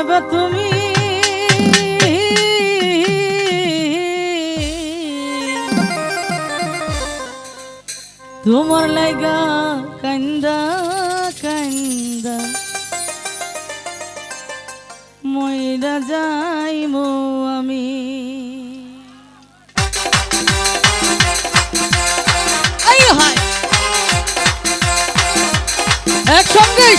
যাইবা তুমি তোমার লাইগা কান্দা কান্দা মইরা যাইমু আমি একসঙ্গে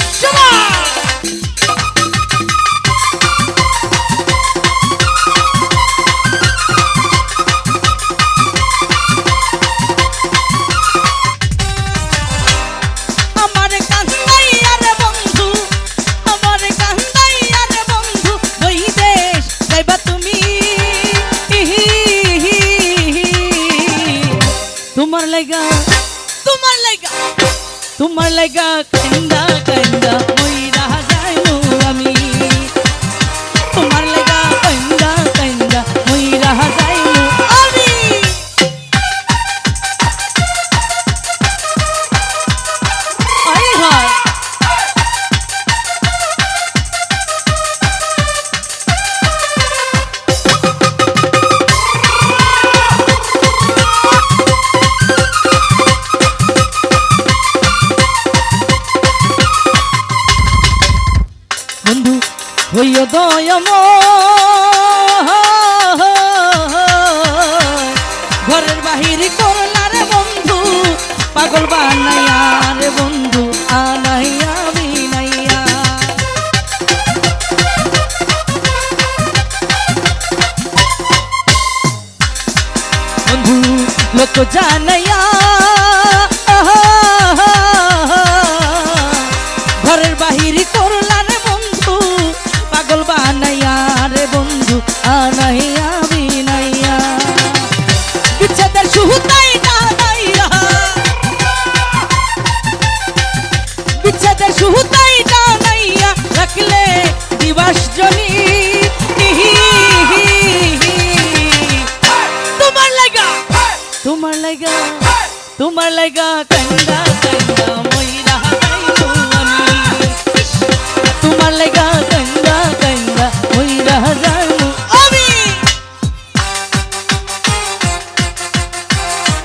তোমার লাইগা কান্দা কান্দা মইরা যাইমু আমি তোমার লাইগা কান্দা কান্দা মইরা যাইমু আমি আই হায় হইও দয়াম ঘরের বাহির করলা রে বন্ধু পাগল বানাইয়া রে বন্ধু আনাইয়া বিনাইয়া বন্ধু লোক জানাইয়া ঘরের বাহির করলা রে বন্ধু পাগল বানাইয়া রে বন্ধু আনাইয়া বিনাইয়া বিচ্ছেদের সুতাই টানাইয়া বিচ্ছেদের সুতাই টানাইয়া রাখলে দিবাস জনি তোমার লাগা তোমার লাগা তোমার লাগা কান্দা কান্দা মইরা যাইমু আমি তোমার লাগা কান্দা কান্দা মইরা যাইমু আমি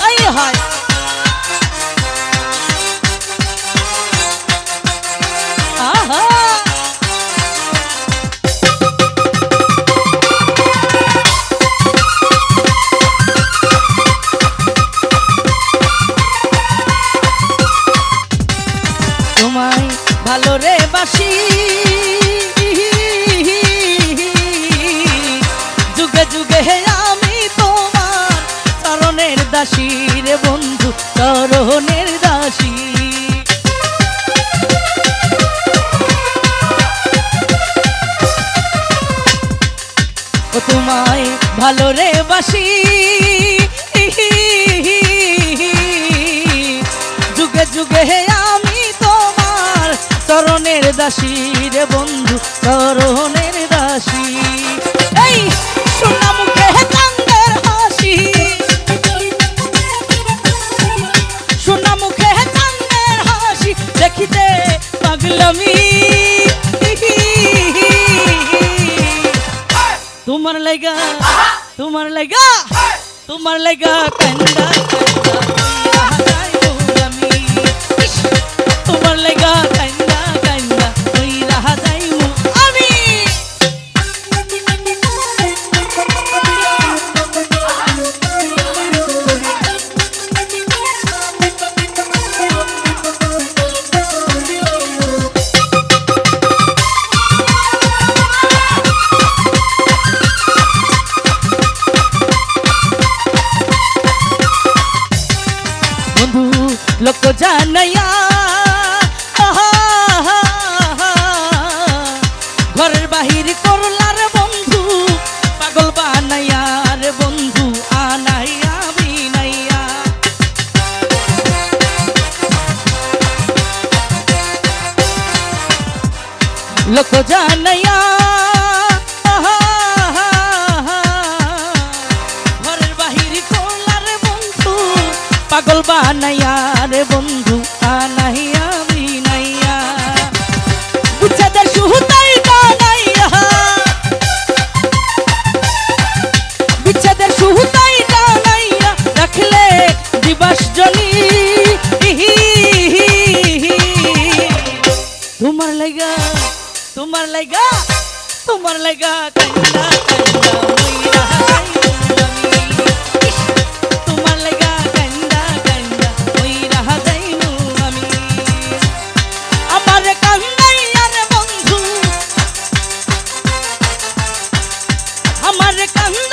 আই হায় আহা তোমায় ভালো রে বাসি যুগে যুগে আমি তোমার চরণের দাসী রে বন্ধু চরণের দাসী ও তোমায় ভালো রে বাসি যুগে যুগে আমি তোমার চরণের দাসী রে বন্ধু চরণের দাসী এই সোনা মুখে কান্দের হাসি সোনা মুখে কান্দের হাসি দেখিতে পাগলামি তোমার লাইগা তোমার লাইগা তোমার লাইগা কান্দা কান্দা আমি তোমার লাইগা কান্দা কান্দা মইরা যাইমু আমি বন্ধু লোক জানাইয়া ঘরের বাহির করলা রে বন্ধু পাগল বানাইয়া রে বন্ধু আনাইয়া বিনাইয়া লোক জানাইয়া ঘরের বাহির করলা রে বন্ধু পাগল বানাইয়া রে বন্ধু আনাইয়া বিনাইয়া বুঝাদের সুতাই বানাইয়া তোমার লাগা কান্দা কান্দা মইরা যাইনু আমি ইস, তোমার লাগা কান্দা কান্দা মইরা যাইনু আমি আমারে কান্দাইয়া রে বন্ধু আমারে কান্দা